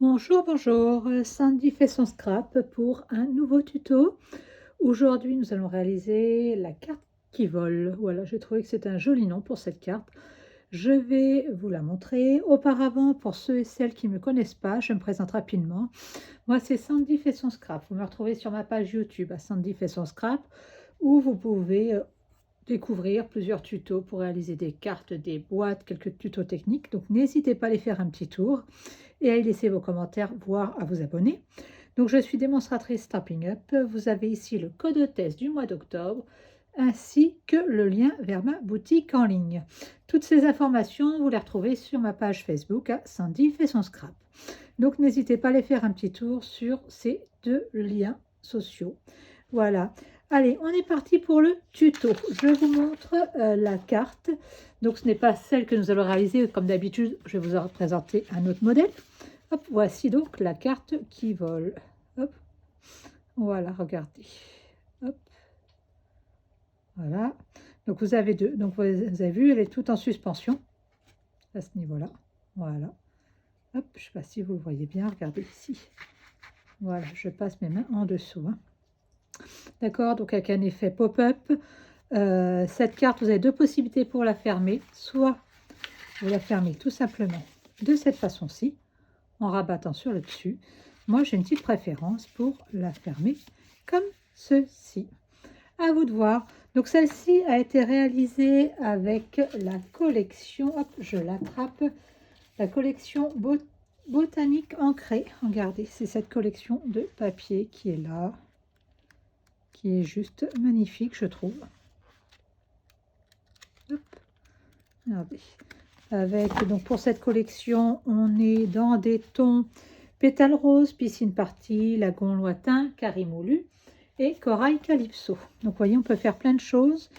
Bonjour, bonjour, Sandy fait son scrap pour un nouveau tuto. Aujourd'hui, nous allons réaliser la carte qui vole. Voilà, j'ai trouvé que c'était un joli nom pour cette carte. Je vais vous la montrer. Auparavant, pour ceux et celles qui ne me connaissent pas, je me présente rapidement. Moi, c'est Sandy fait son scrap. Vous me retrouvez sur ma page YouTube à Sandy fait son scrap, où vous pouvez découvrir plusieurs tutos pour réaliser des cartes, des boîtes, quelques tutos techniques. Donc, n'hésitez pas à aller faire un petit tour et à y laisser vos commentaires, voire à vous abonner. Donc, je suis démonstratrice Strapping Up. Vous avez ici le code test du mois d'octobre, ainsi que le lien vers ma boutique en ligne. Toutes ces informations, vous les retrouvez sur ma page Facebook à Sandy fait son scrap. Donc, n'hésitez pas à aller faire un petit tour sur ces deux liens sociaux. Voilà. Allez, on est parti pour le tuto. Je vous montre la carte. Donc, ce n'est pas celle que nous allons réaliser. Comme d'habitude, je vais vous présenter un autre modèle. Hop, voici donc la carte qui vole. Hop, voilà, regardez. Hop, voilà. Donc, vous avez deux. Donc, vous avez vu, elle est toute en suspension à ce niveau-là. Voilà. Hop, je ne sais pas si vous le voyez bien. Regardez ici. Voilà, je passe mes mains en dessous. D'accord, donc avec un effet pop-up. Cette carte, vous avez deux possibilités pour la fermer. Soit vous la fermez tout simplement de cette façon-ci, en rabattant sur le dessus. Moi, j'ai une petite préférence pour la fermer comme ceci. À vous de voir. Donc, celle-ci a été réalisée avec la collection, hop, je l'attrape, la collection Botanique Ancrée. Regardez, c'est cette collection de papier qui est là, qui est juste magnifique, je trouve. Hop, regardez. Avec, donc pour cette collection, on est dans des tons pétales rose, piscine partie, lagon lointain, carré moulu et corail calypso. Donc vous voyez, on peut faire plein de choses.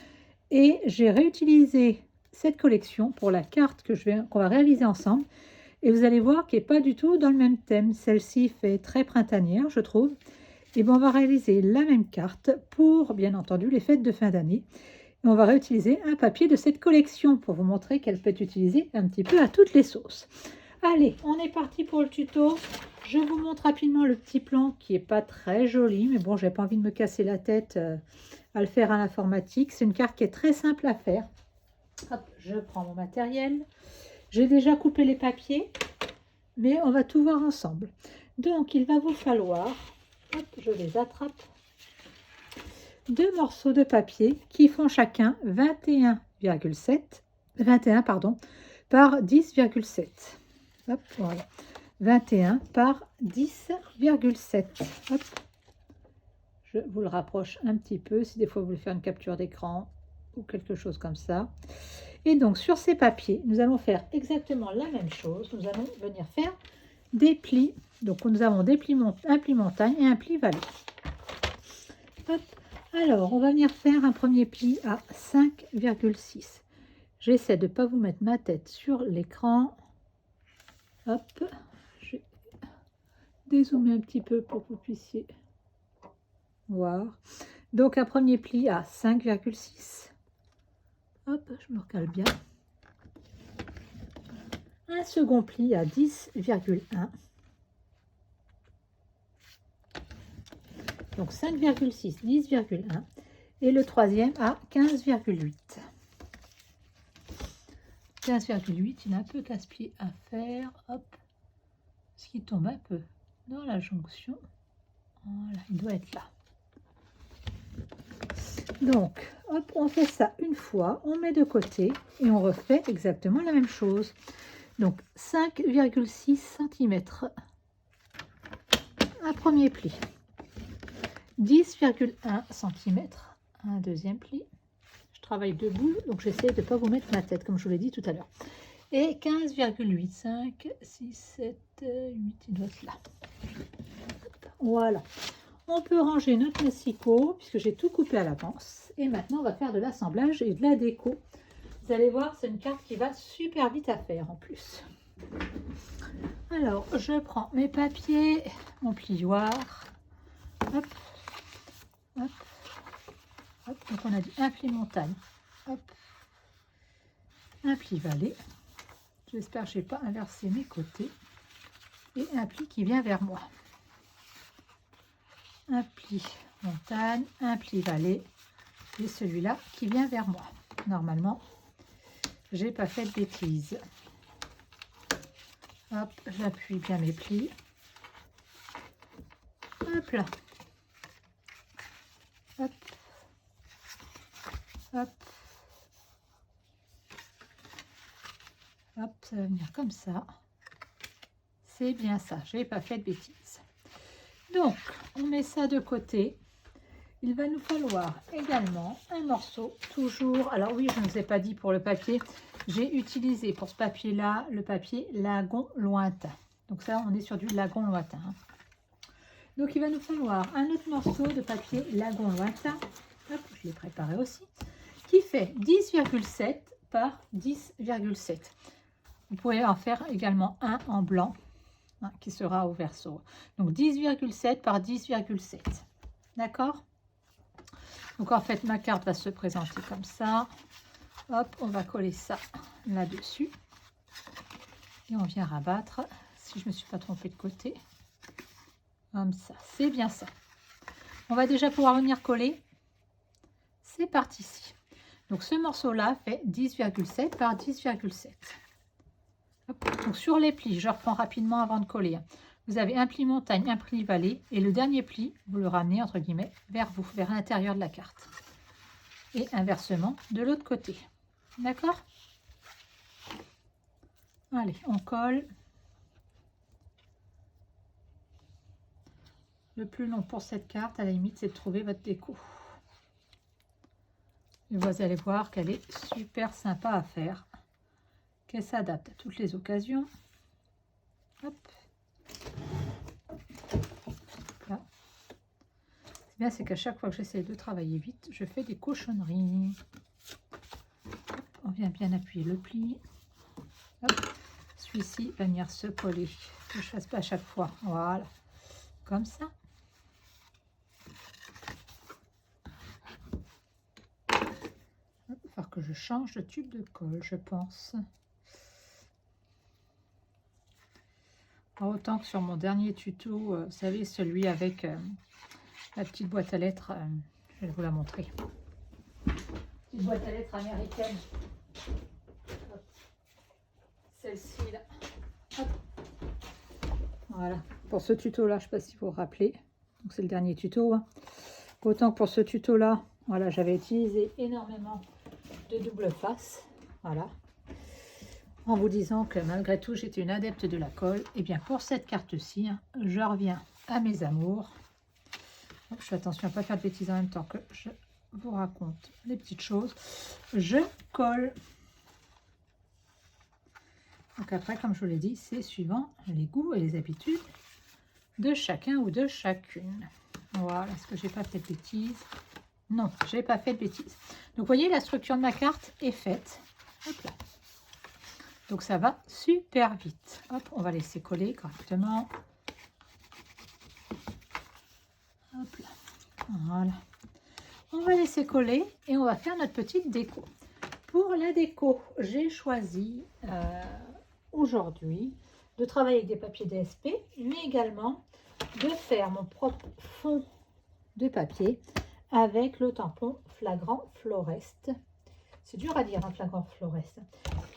Et j'ai réutilisé cette collection pour la carte qu'on va réaliser ensemble. Et vous allez voir qu'elle n'est pas du tout dans le même thème. Celle-ci fait très printanière, je trouve. Et bien, on va réaliser la même carte pour, bien entendu, les fêtes de fin d'année. Et on va réutiliser un papier de cette collection pour vous montrer qu'elle peut être utilisée un petit peu à toutes les sauces. Allez, on est parti pour le tuto. Je vous montre rapidement le petit plan qui n'est pas très joli, mais bon, je n'ai pas envie de me casser la tête à le faire à l'informatique. C'est une carte qui est très simple à faire. Hop, je prends mon matériel. J'ai déjà coupé les papiers, mais on va tout voir ensemble. Donc, il va vous falloir, hop, je les attrape, deux morceaux de papier qui font chacun 21 pardon, par 10,7. Hop, voilà. 21 par 10,7. Hop. Je vous le rapproche un petit peu si des fois vous voulez faire une capture d'écran ou quelque chose comme ça. Et donc sur ces papiers, nous allons faire exactement la même chose. Nous allons venir faire des plis. Donc nous avons un pli montagne et un pli vallée. Hop. Alors, on va venir faire un premier pli à 5,6. J'essaie de ne pas vous mettre ma tête sur l'écran. Hop, je vais dézoomer un petit peu pour que vous puissiez voir. Donc, un premier pli à 5,6. Hop, je me recale bien. Un second pli à 10,1. Donc 5,6, 10,1 et le troisième à 15,8. 15,8, il a un peu casse-pied à faire. Hop, ce qui tombe un peu dans la jonction. Voilà, il doit être là. Donc, hop, on fait ça une fois, on met de côté et on refait exactement la même chose. Donc 5,6 cm. Un premier pli. 10,1 cm, un deuxième pli. Je travaille debout, donc j'essaie de ne pas vous mettre ma tête, comme je vous l'ai dit tout à l'heure. Et 15,8, 5, 6, 7, 8, il doit être là. Voilà. On peut ranger notre massicot, puisque j'ai tout coupé à l'avance. Et maintenant, on va faire de l'assemblage et de la déco. Vous allez voir, c'est une carte qui va super vite à faire en plus. Alors, je prends mes papiers, mon plioir. Hop. Hop, hop, donc on a dit un pli montagne, hop, un pli vallée. J'espère que je n'ai pas inversé mes côtés. et un pli qui vient vers moi. Un pli montagne, un pli vallée et celui-là qui vient vers moi. Normalement, j'ai pas fait de bêtises. Hop, j'appuie bien mes plis. Hop là. Hop. Hop. Hop, ça va venir comme ça. C'est bien ça, j'ai pas fait de bêtises. Donc, on met ça de côté. Il va nous falloir également un morceau, toujours. Alors oui, je ne vous ai pas dit pour le papier, j'ai utilisé pour ce papier-là le papier Lagon Lointain. Donc ça, on est sur du Lagon Lointain. Donc il va nous falloir un autre morceau de papier Lagon Lointain. Hop, je l'ai préparé aussi. Qui fait 10,7 par 10,7. Vous pourrez en faire également un en blanc, hein, qui sera au verso. Donc 10,7 par 10,7. D'accord? Donc en fait, ma carte va se présenter comme ça. Hop, on va coller ça là-dessus. Et on vient rabattre, si je ne me suis pas trompée de côté. Comme ça, c'est bien ça. On va déjà pouvoir venir coller. C'est parti ici. Donc ce morceau-là fait 10,7 par 10,7. Donc sur les plis, je reprends rapidement avant de coller. Vous avez un pli montagne, un pli vallée et le dernier pli, vous le ramenez entre guillemets vers vous, vers l'intérieur de la carte. Et inversement de l'autre côté. D'accord? Allez, on colle. Le plus long pour cette carte, à la limite, c'est de trouver votre déco. Et vous allez voir qu'elle est super sympa à faire. Qu'elle s'adapte à toutes les occasions. Hop. Là. C'est bien, c'est qu'à chaque fois que j'essaie de travailler vite, je fais des cochonneries. Hop, on vient bien appuyer le pli. Celui-ci va venir se coller. Que je ne fasse pas à chaque fois. Voilà. Comme ça. Il va falloir que je change de tube de colle, je pense. Autant que sur mon dernier tuto, vous savez, celui avec la petite boîte à lettres, je vais vous la montrer. Petite boîte à lettres américaine. Celle-ci là. Hop. Voilà. Pour ce tuto-là, je ne sais pas si vous vous rappelez. Donc c'est le dernier tuto. Hein. Autant que pour ce tuto-là, voilà, j'avais utilisé énormément de double face. Voilà. En vous disant que malgré tout, j'étais une adepte de la colle. Et bien pour cette carte-ci, hein, je reviens à mes amours. Donc, je fais attention à ne pas faire de bêtises en même temps que je vous raconte les petites choses. Je colle. Donc après, comme je vous l'ai dit, c'est suivant les goûts et les habitudes de chacun ou de chacune. Voilà, est-ce que j'ai pas fait de bêtises? Non, j'ai pas fait de bêtises. Donc vous voyez, la structure de ma carte est faite. Hop là. Donc ça va super vite. Hop, on va laisser coller correctement. Hop là. Voilà. On va laisser coller et on va faire notre petite déco. Pour la déco, j'ai choisi aujourd'hui de travailler avec des papiers DSP, mais également de faire mon propre fond de papier avec le tampon Flagrant Floreste. C'est dur à dire, un Flagrant Floreste,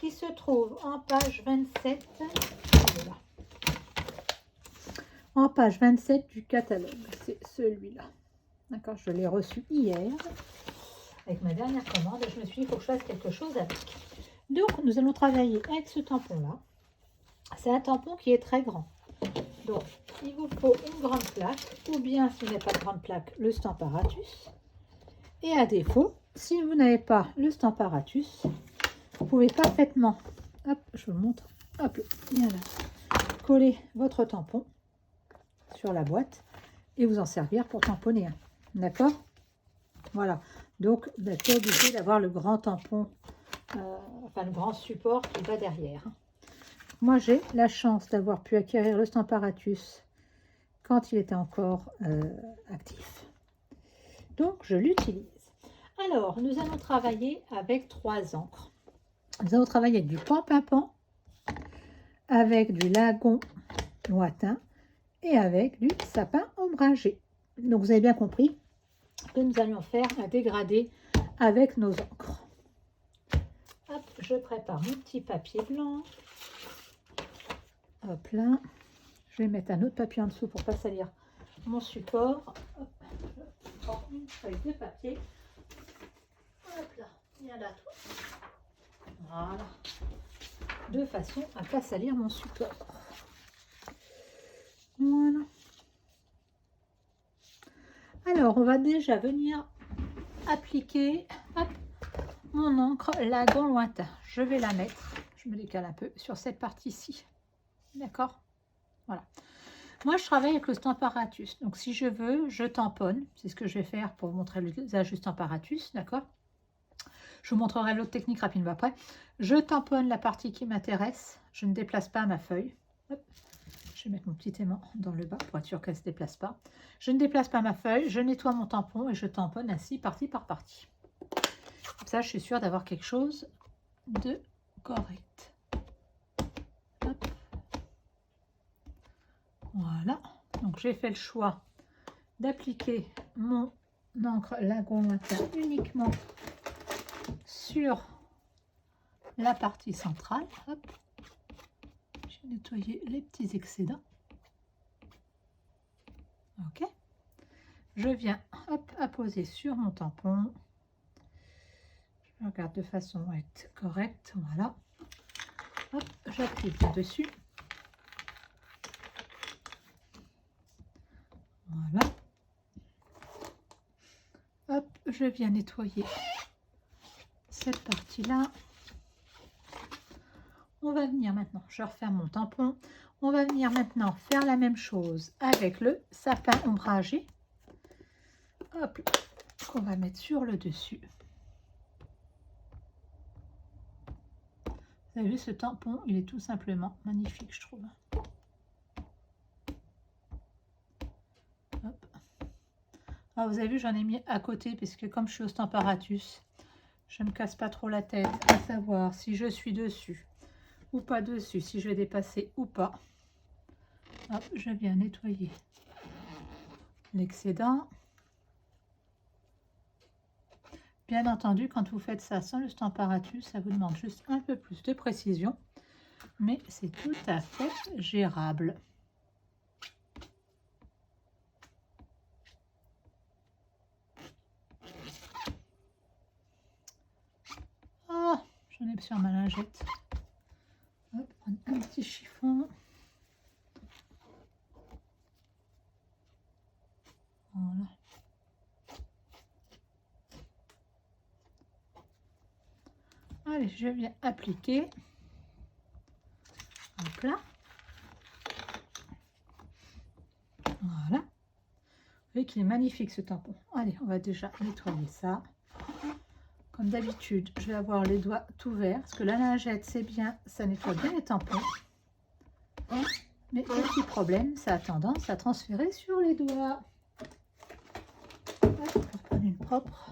qui se trouve en page 27. Voilà. En page 27 du catalogue, c'est celui-là. D'accord, je l'ai reçu hier avec ma dernière commande et je me suis dit, il faut que je fasse quelque chose avec. Donc, nous allons travailler avec ce tampon-là. C'est un tampon qui est très grand. Donc, il vous faut une grande plaque ou bien, si vous n'avez pas de grande plaque, le Stamparatus. Et à défaut, si vous n'avez pas le Stamparatus, vous pouvez parfaitement, hop, je vous le montre, hop, bien là, coller votre tampon sur la boîte et vous en servir pour tamponner un. D'accord? Voilà. Donc, vous n'êtes pas obligé d'avoir le grand tampon, enfin le grand support qui va derrière. Moi, j'ai la chance d'avoir pu acquérir le Stamparatus quand il était encore actif. Donc, je l'utilise. Alors, nous allons travailler avec 3 encres. Nous allons travailler avec du Pan Pimpant, avec du Lagon lointain et avec du sapin ombragé. Donc vous avez bien compris que nous allions faire un dégradé avec nos encres. Hop, je prépare mon petit papier blanc. Hop là. Je vais mettre un autre papier en dessous pour ne pas salir mon support. Hop, je prends une feuille de papier. Hop là, il y en a tout. Voilà. De façon à ne pas salir mon support. Voilà. Alors, on va déjà venir appliquer hop, mon encre lagon lointain. Je vais la mettre, je me décale un peu sur cette partie-ci. D'accord? Voilà. Moi, je travaille avec le Stamparatus. Donc, si je veux, je tamponne. C'est ce que je vais faire pour vous montrer l'usage du Stamparatus. D'accord? Je vous montrerai l'autre technique rapidement après. Je tamponne la partie qui m'intéresse. Je ne déplace pas ma feuille. Hop. Je vais mettre mon petit aimant dans le bas pour être sûr qu'elle ne se déplace pas. Je ne déplace pas ma feuille, je nettoie mon tampon et je tamponne ainsi partie par partie. Comme ça, je suis sûre d'avoir quelque chose de correct. Hop. Voilà. Donc, j'ai fait le choix d'appliquer mon encre lagon lointain uniquement sur la partie centrale. Hop. J'ai nettoyé les petits excédents. Ok. Je viens hop, apposer sur mon tampon. Je regarde de façon à être correcte. Voilà. Hop, j'appuie dessus. Voilà. Hop, je viens nettoyer cette partie-là. On va venir maintenant, je referme mon tampon. On va venir maintenant faire la même chose avec le sapin ombragé. Hop, qu'on va mettre sur le dessus. Vous avez vu ce tampon, il est tout simplement magnifique, je trouve. Hop. Alors, vous avez vu, j'en ai mis à côté parce que comme je suis au Stamparatus, je ne me casse pas trop la tête à savoir si je suis dessus ou pas dessus, si je vais dépasser ou pas. Hop, je viens nettoyer l'excédent. Bien entendu, quand vous faites ça sans le Stamparatus, ça vous demande juste un peu plus de précision, mais c'est tout à fait gérable. Oh, j'en ai sur ma lingette. Hop, prendre un petit chiffon. Voilà. Allez, je viens appliquer. Hop là. Voilà. Vous voyez qu'il est magnifique ce tampon. Allez, on va déjà nettoyer ça. Comme d'habitude, je vais avoir les doigts tout verts. Parce que la lingette, c'est bien, ça nettoie bien les tampons. Mais petit problème, ça a tendance à transférer sur les doigts. Hop, on va prendre une propre.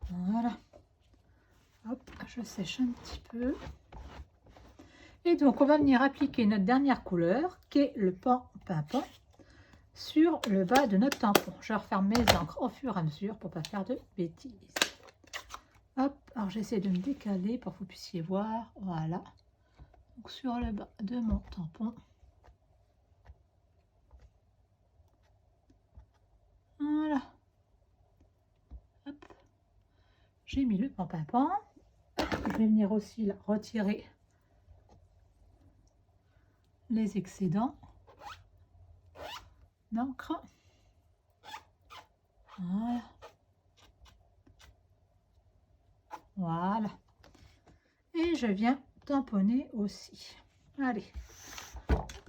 Voilà. Hop, je sèche un petit peu. Et donc, on va venir appliquer notre dernière couleur, qui est le pan pimpant, sur le bas de notre tampon. Je referme mes encres au fur et à mesure pour ne pas faire de bêtises. Hop, alors j'essaie de me décaler pour que vous puissiez voir. Voilà. Donc, sur le bas de mon tampon. Voilà. Hop. J'ai mis le pan pimpant. Je vais venir aussi là, retirer les excédents d'encre. Voilà. Voilà. Et je viens tamponner aussi. Allez,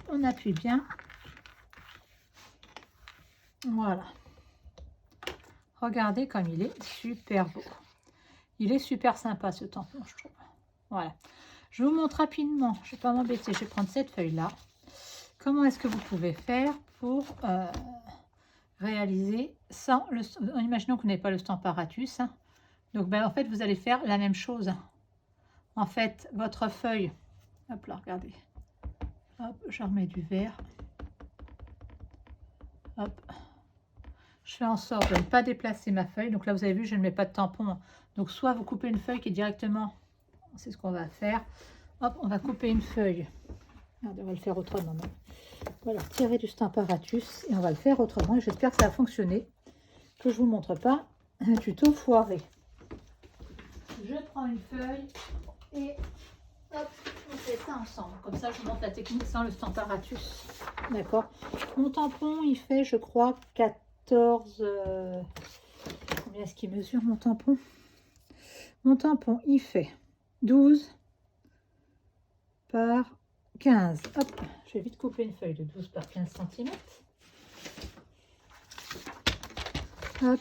on appuie bien. Voilà. Regardez comme il est super beau. Il est super sympa ce tampon, je trouve. Voilà. Je vous montre rapidement. Je ne vais pas m'embêter. Je vais prendre cette feuille-là. Comment est-ce que vous pouvez faire pour réaliser sans le... Imaginons que vous n'avez pas le Stamparatus. Hein. Donc, ben, en fait, vous allez faire la même chose. En fait, votre feuille, hop là, regardez, hop, je remets du vert, hop, je fais en sorte de ne pas déplacer ma feuille. Donc là, vous avez vu, je ne mets pas de tampon. Donc soit vous coupez une feuille qui est directement, c'est ce qu'on va faire. Hop, on va couper une feuille. Regardez, on va le faire autrement. Voilà, tirer du Stamparatus et on va le faire autrement. J'espère que ça a fonctionné, que je ne vous montre pas un tuto foiré. Je prends une feuille et hop, on fait ça ensemble. Comme ça, je vous montre la technique sans le Stamparatus. D'accord. Mon tampon, il fait, je crois, 14... combien est-ce qu'il mesure mon tampon? Mon tampon, il fait 12 par 15. Hop, je vais vite couper une feuille de 12 par 15 cm. Hop.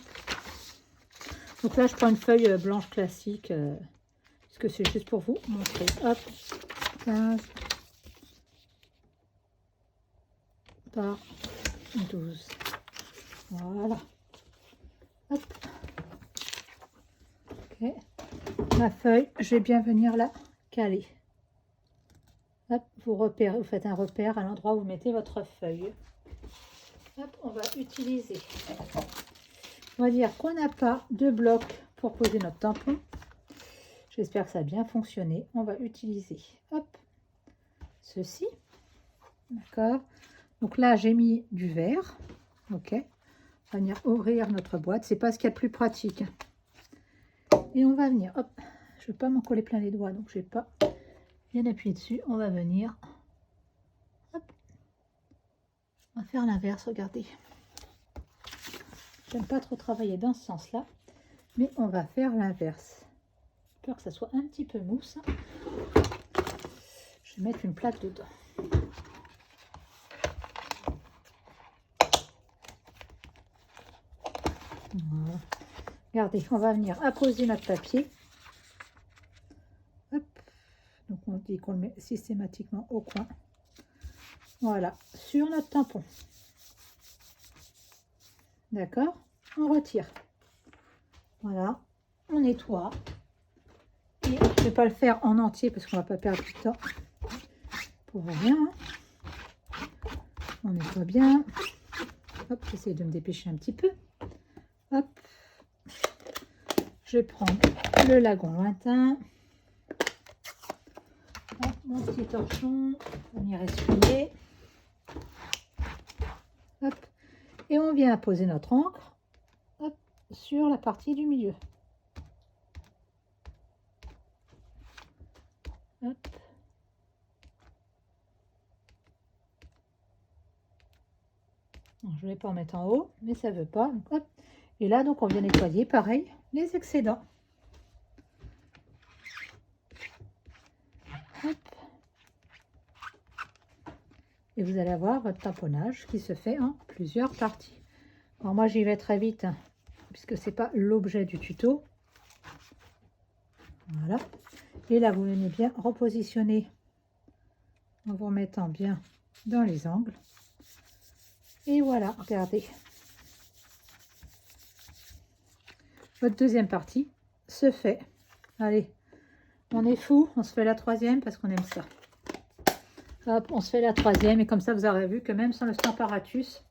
Donc là, je prends une feuille blanche classique, parce que c'est juste pour vous montrer. Hop, 15 par 12. Voilà. Hop. Ok. Ma feuille, je vais bien venir la caler. Hop, vous repérez, vous faites un repère à l'endroit où vous mettez votre feuille. Hop, on va utiliser. On va dire qu'on n'a pas de bloc pour poser notre tampon. J'espère que ça a bien fonctionné. On va utiliser, hop, ceci. D'accord. Donc là, j'ai mis du verre. Ok. On va venir ouvrir notre boîte. C'est pas ce qu'il y a de plus pratique. Et on va venir, hop, je ne veux pas m'en coller plein les doigts, donc je ne vais pas bien appuyer dessus. On va venir, hop, on va faire l'inverse, regardez. J'aime pas trop travailler dans ce sens-là, mais on va faire l'inverse. J'ai peur que ça soit un petit peu mousse. Je vais mettre une plaque dedans. Voilà. Regardez, on va venir apposer notre papier. Hop. Donc on dit qu'on le met systématiquement au coin. Voilà, sur notre tampon. D'accord? On retire. Voilà, on nettoie. Et je ne vais pas le faire en entier parce qu'on ne va pas perdre du temps. Pour rien. On nettoie bien. Hop, j'essaie de me dépêcher un petit peu. Hop. Je vais prendre le lagon lointain. Hop, mon petit torchon. Venir essuyer. Hop. Et on vient poser notre encre, hop, sur la partie du milieu. Hop. Je ne vais pas en mettre en haut, mais ça ne veut pas. Donc, hop. Et là, donc, on vient nettoyer, pareil, les excédents. Hop. Et vous allez avoir votre tamponnage qui se fait en plusieurs parties. Alors moi, j'y vais très vite, hein, puisque ce n'est pas l'objet du tuto. Voilà. Et là, vous venez bien repositionner en vous remettant bien dans les angles. Et voilà, regardez. Votre deuxième partie se fait. Allez, on est fou, on se fait la troisième parce qu'on aime ça. Hop, on se fait la troisième et comme ça, vous aurez vu que même sans le Stamparatus,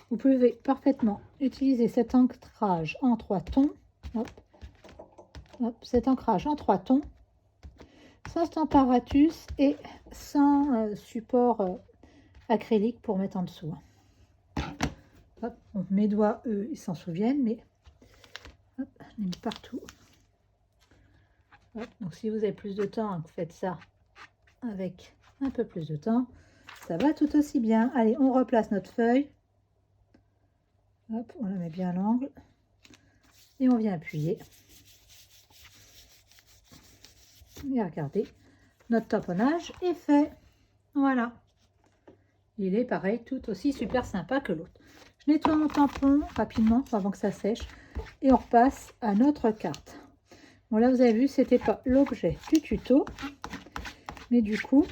vous pouvez parfaitement utiliser cet ancrage en 3 tons. Hop, hop, cet ancrage en 3 tons, sans Stamparatus et sans support acrylique pour mettre en dessous. Hop, bon, mes doigts, eux, ils s'en souviennent, mais hop, je les mets partout. Hop, donc si vous avez plus de temps, vous faites ça avec un peu plus de temps, ça va tout aussi bien. Allez, on replace notre feuille. Hop, on la met bien à l'angle et on vient appuyer. Et regardez, notre tamponnage est fait. Voilà. Il est pareil, tout aussi super sympa que l'autre. Je nettoie mon tampon rapidement avant que ça sèche et on repasse à notre carte. Bon, là, vous avez vu, c'était pas l'objet du tuto, mais du coup,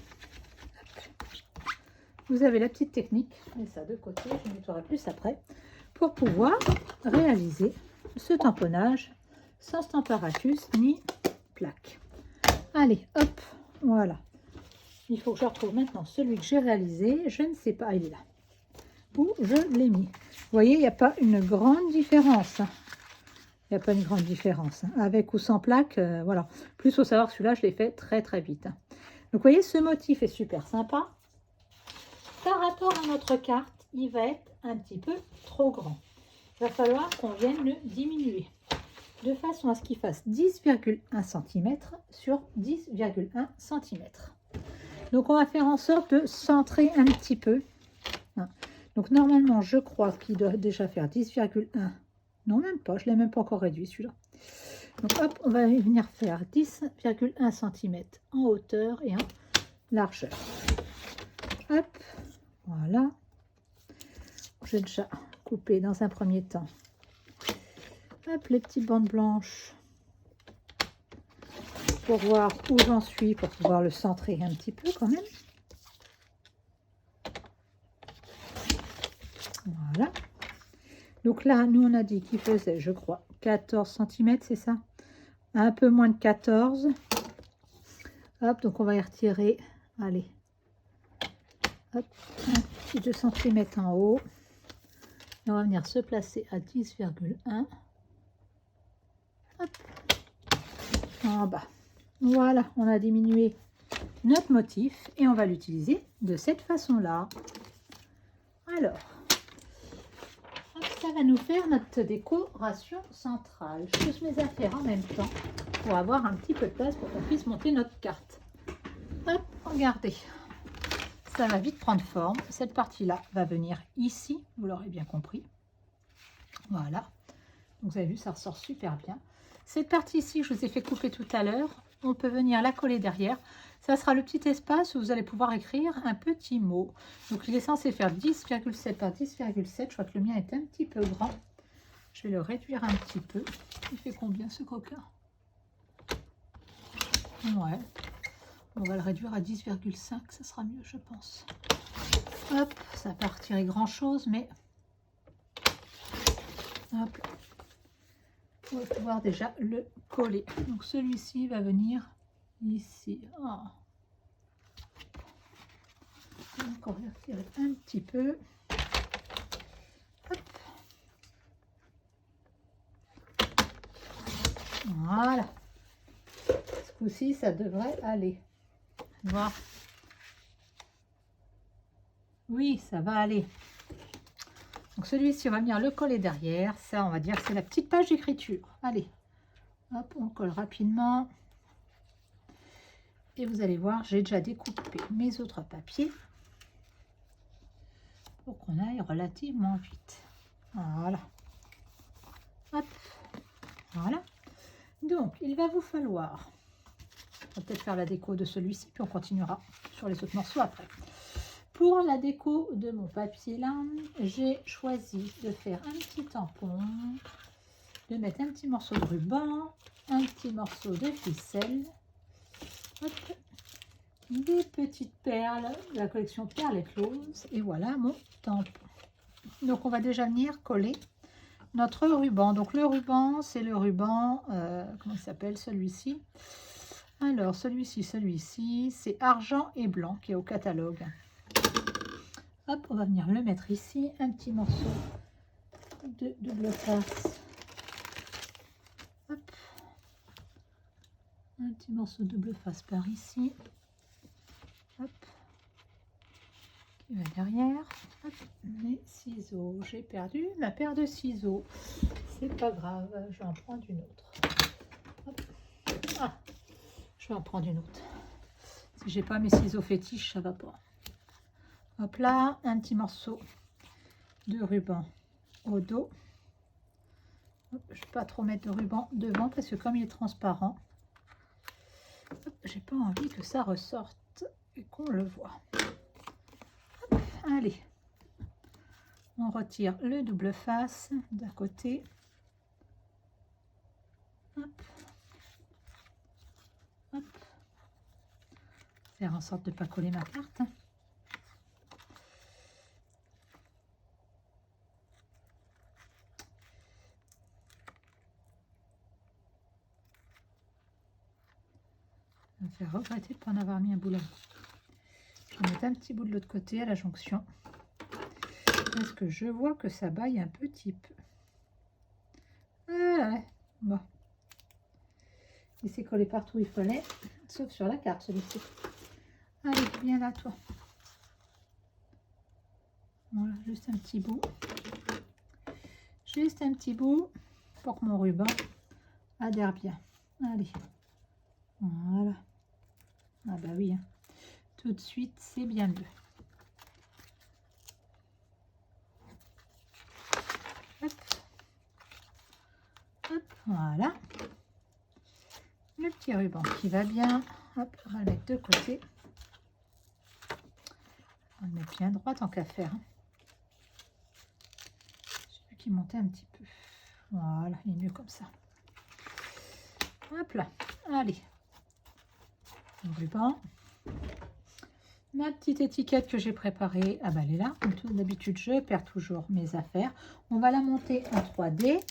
vous avez la petite technique, et ça de côté, je nettoierai plus après, pour pouvoir réaliser ce tamponnage sans Stamparatus ni plaque. Allez, hop, voilà. Il faut que je retrouve maintenant celui que j'ai réalisé. Je ne sais pas, il est là. Où je l'ai mis. Vous voyez, il n'y a pas une grande différence. Il n'y a pas une grande différence. Avec ou sans plaque, voilà. Plus, il faut savoir que celui-là, je l'ai fait très très vite. Donc, vous voyez, ce motif est super sympa. Par rapport à notre carte, il va être un petit peu trop grand. Il va falloir qu'on vienne le diminuer. De façon à ce qu'il fasse 10,1 cm sur 10,1 cm. Donc, on va faire en sorte de centrer un petit peu. Donc, normalement, je crois qu'il doit déjà faire 10,1. Non, même pas. Je ne l'ai même pas encore réduit, celui-là. Donc, hop, on va venir faire 10,1 cm en hauteur et en largeur. Hop, voilà. J'ai déjà coupé dans un premier temps. Hop, les petites bandes blanches pour voir où j'en suis, pour pouvoir le centrer un petit peu quand même. Voilà. Donc là, nous, on a dit qu'il faisait, je crois, 14 cm, c'est ça? Un peu moins de 14. Hop, donc on va y retirer, allez, hop, un petit 2 cm en haut. Et on va venir se placer à 10,1. Hop, en bas. Voilà, on a diminué notre motif et on va l'utiliser de cette façon-là. Alors, ça va nous faire notre décoration centrale. Je pose mes affaires en même temps pour avoir un petit peu de place pour qu'on puisse monter notre carte. Hop, regardez. Ça va vite prendre forme. Cette partie-là va venir ici, vous l'aurez bien compris. Voilà. Donc, vous avez vu, ça ressort super bien. Cette partie-ci, je vous ai fait couper tout à l'heure. On peut venir la coller derrière. Ça sera le petit espace où vous allez pouvoir écrire un petit mot. Donc, il est censé faire 10,7 par 10,7. Je crois que le mien est un petit peu grand. Je vais le réduire un petit peu. Il fait combien ce coquin? Ouais. On va le réduire à 10,5. Ça sera mieux, je pense. Hop, ça va pas retirer grand-chose, mais... Hop. On va pouvoir déjà le coller. Donc celui-ci va venir ici. Oh. Donc on va retirer un petit peu. Hop. Voilà. Ce coup-ci, ça devrait aller. Voir. Oui, ça va aller. Donc celui-ci, on va venir le coller derrière. Ça, on va dire, c'est la petite page d'écriture. Allez, hop, on colle rapidement. Et vous allez voir, j'ai déjà découpé mes autres papiers pour qu'on aille relativement vite. Voilà. Hop. Voilà. Donc, il va vous falloir... On va peut-être faire la déco de celui-ci, puis on continuera sur les autres morceaux après. Pour la déco de mon papier là, j'ai choisi de faire un petit tampon, de mettre un petit morceau de ruban, un petit morceau de ficelle, hop, des petites perles de la collection Perles Écloses, et voilà mon tampon. Donc on va déjà venir coller notre ruban. Donc le ruban, c'est le ruban, comment il s'appelle celui-ci? Alors celui-ci, c'est argent et blanc qui est au catalogue. Hop, on va venir le mettre ici, un petit morceau de double face. Hop. Un petit morceau de double face par ici. Hop. Qui va derrière. Hop. Mes ciseaux. J'ai perdu ma paire de ciseaux. C'est pas grave, je vais en prendre une autre. Hop. Ah, je vais en prendre une autre. Si j'ai pas mes ciseaux fétiches, ça va pas. Hop là, un petit morceau de ruban au dos. Hop, je ne vais pas trop mettre de ruban devant parce que comme il est transparent, j'ai pas envie que ça ressorte et qu'on le voit. Hop, allez, on retire le double face d'un côté. Hop, hop. Faire en sorte de ne pas coller ma carte. me faire regretter de ne pas en avoir mis un bout là. Je vais mettre un petit bout de l'autre côté à la jonction. Parce que je vois que ça baille un petit peu. Ah ouais, bon. Il s'est collé partout où il fallait, sauf sur la carte celui-ci. Allez, viens là toi. Voilà, juste un petit bout. Juste un petit bout pour que mon ruban adhère bien. Allez, voilà. Ah bah oui, hein. Tout de suite, c'est bien mieux. Hop. Hop, voilà. Le petit ruban qui va bien. Hop, on va le mettre de côté. On va le mettre bien droit tant qu'à faire. J'ai vu qu'il montait un petit peu. Voilà, il est mieux comme ça. Hop là, allez. Le ruban. Ma petite étiquette que j'ai préparée, ah bah elle est là. Comme d'habitude, je perds toujours mes affaires. On va la monter en 3D.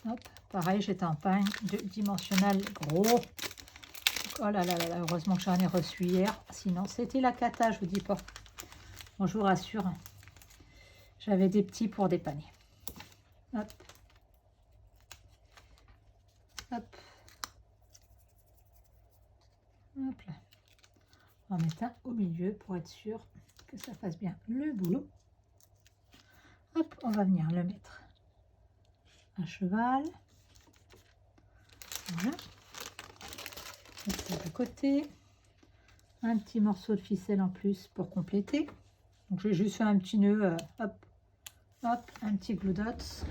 Hop, pareil, j'étais en pagne de dimensionnel gros. Oh là là là là, heureusement que j'en ai reçu hier. Sinon, c'était la cata, je vous dis pas. Bon, je vous rassure. J'avais des petits pour dépanner. Hop. Hop. Hop là. On va mettre un au milieu pour être sûr que ça fasse bien le boulot. Hop, on va venir le mettre à cheval. Voilà. De côté. Un petit morceau de ficelle en plus pour compléter. Donc j'ai juste fait un petit nœud. Hop, hop, un petit glue dots.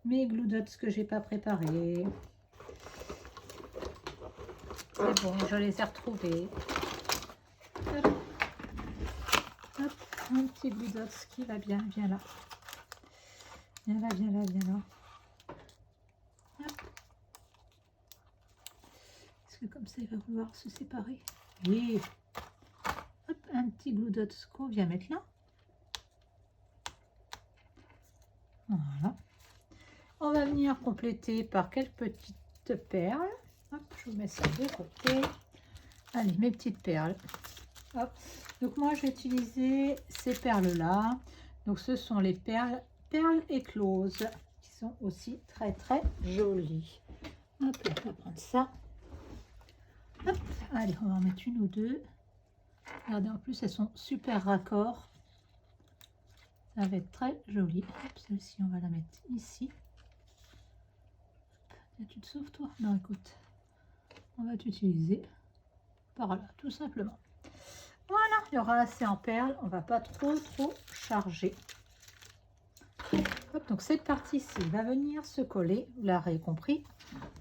Mes glue dots que j'ai pas préparés. C'est bon, je les ai retrouvés. Hop, hop, un petit glue dots qui va bien, bien là. Bien là, bien là, bien là. Hop. Est-ce que comme ça, il va vouloir se séparer? Oui. Hop, un petit glue dots qu'on vient mettre là. Voilà. On va venir compléter par quelques petites perles. Hop, je vous mets ça de côté. Allez, mes petites perles. Hop. Donc moi, je vais utiliser ces perles-là. Donc ce sont les perles écloses qui sont aussi très très jolies. Hop, on va prendre ça. Hop, allez, on va en mettre une ou deux. Regardez, en plus, elles sont super raccords. Ça va être très joli. Celle-ci, on va la mettre ici. Tu te sauves, toi? Non, écoute. On va t'utiliser par là, tout simplement. Voilà, il y aura assez en perles. On va pas trop charger. Hop, donc cette partie-ci va venir se coller, vous l'aurez compris,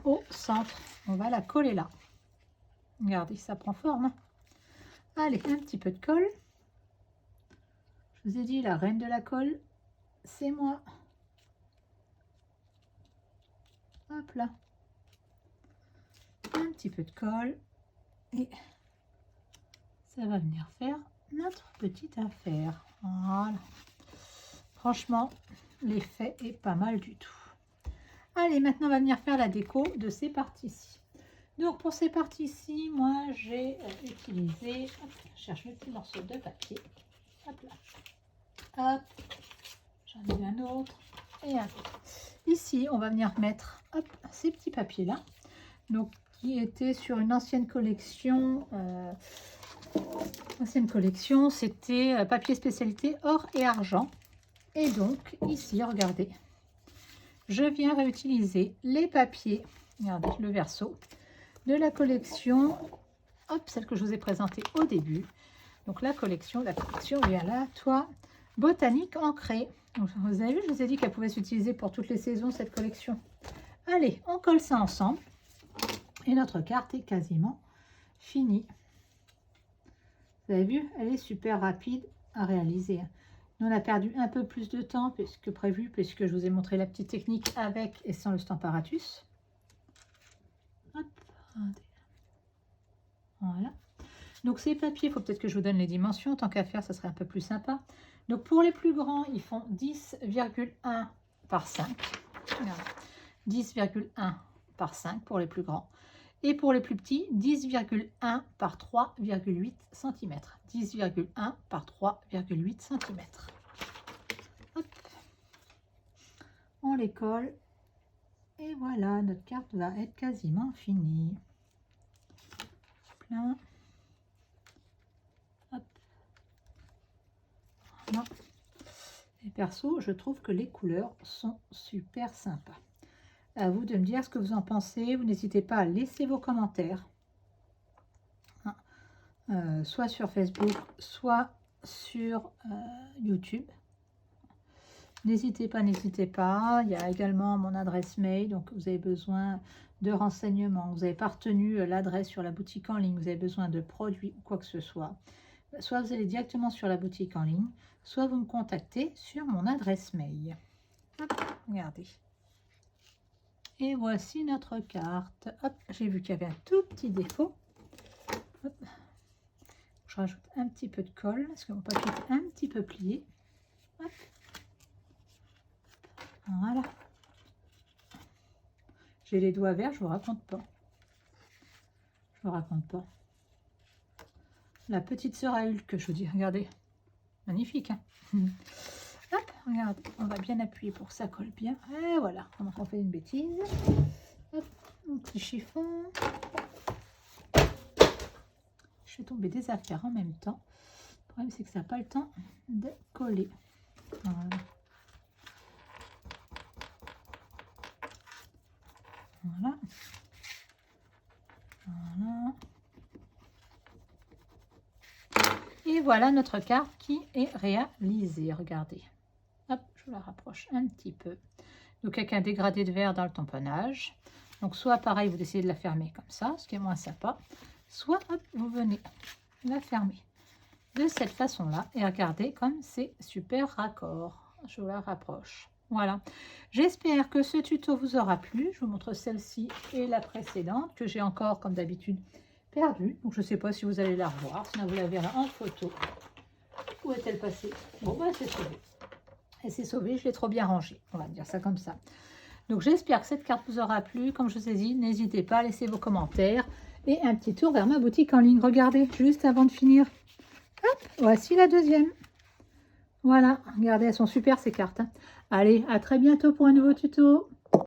au centre. On va la coller là. Regardez, ça prend forme. Allez, un petit peu de colle. Je vous ai dit, la reine de la colle, c'est moi. Hop là. Un petit peu de colle. Et ça va venir faire notre petite affaire. Voilà. Franchement, l'effet est pas mal du tout. Allez, maintenant, on va venir faire la déco de ces parties-ci. Donc, pour ces parties-ci, moi, j'ai utilisé... Hop, je cherche le petit morceau de papier. Hop là. Hop. J'en ai un autre et un autre. Ici, on va venir mettre hop, ces petits papiers-là. Donc, qui étaient sur une ancienne collection. C'était papier spécialité or et argent. Et donc, ici, regardez. Je viens réutiliser les papiers, regardez le verso, de la collection, hop, celle que je vous ai présentée au début. Donc la collection vient là, toi, botanique ancrée. Donc, vous avez vu, je vous ai dit qu'elle pouvait s'utiliser pour toutes les saisons, cette collection. Allez, on colle ça ensemble. Et notre carte est quasiment finie. Vous avez vu, elle est super rapide à réaliser. Nous, on a perdu un peu plus de temps que prévu, puisque je vous ai montré la petite technique avec et sans le Stamparatus. Hop, voilà. Donc ces papiers, il faut peut-être que je vous donne les dimensions. Tant qu'à faire, ça serait un peu plus sympa. Donc pour les plus grands, ils font 10,1 par 5. 10,1 par 5 pour les plus grands. Et pour les plus petits, 10,1 par 3,8 cm. 10,1 par 3,8 cm. Hop. On les colle. Et voilà, notre carte va être quasiment finie. Plein. Hop. Voilà. Et perso, je trouve que les couleurs sont super sympas. À vous de me dire ce que vous en pensez. Vous n'hésitez pas à laisser vos commentaires. Soit sur Facebook, soit sur YouTube. N'hésitez pas, n'hésitez pas. Il y a également mon adresse mail. Donc, vous avez besoin de renseignements. Vous n'avez pas retenu l'adresse sur la boutique en ligne. Vous avez besoin de produits ou quoi que ce soit. Soit vous allez directement sur la boutique en ligne, soit vous me contactez sur mon adresse mail. Hop, regardez. Et voici notre carte. Hop, j'ai vu qu'il y avait un tout petit défaut. Hop. Je rajoute un petit peu de colle parce que mon papier est un petit peu plié. Hop. Voilà. J'ai les doigts verts, je vous raconte pas. Je vous raconte pas. La petite sœur à Hulk, je vous dis, regardez. Magnifique, hein. Hop, regarde, on va bien appuyer pour que ça colle bien. Et voilà, on a fait une bêtise. Hop, mon petit chiffon. Je fais tomber des affaires en même temps. Le problème, c'est que ça n'a pas le temps de coller. Voilà. Voilà. Voilà. Et voilà notre carte qui est réalisée. Regardez. Hop, je vous la rapproche un petit peu. Donc avec un dégradé de verre dans le tamponnage. Donc soit pareil, vous décidez de la fermer comme ça, ce qui est moins sympa. Soit hop, vous venez la fermer de cette façon-là. Et regardez comme c'est super raccord. Je vous la rapproche. Voilà. J'espère que ce tuto vous aura plu. Je vous montre celle-ci et la précédente que j'ai encore, comme d'habitude, perdue. Donc je ne sais pas si vous allez la revoir. Sinon, vous la verrez en photo. Où est-elle passée? Bon, bah, c'est sauvé. Elle s'est sauvée. Je l'ai trop bien rangée. On va dire ça comme ça. Donc j'espère que cette carte vous aura plu. Comme je vous ai dit, n'hésitez pas à laisser vos commentaires. Et un petit tour vers ma boutique en ligne. Regardez, juste avant de finir. Hop, voici la deuxième. Voilà, regardez, elles sont super ces cartes. Allez, à très bientôt pour un nouveau tuto.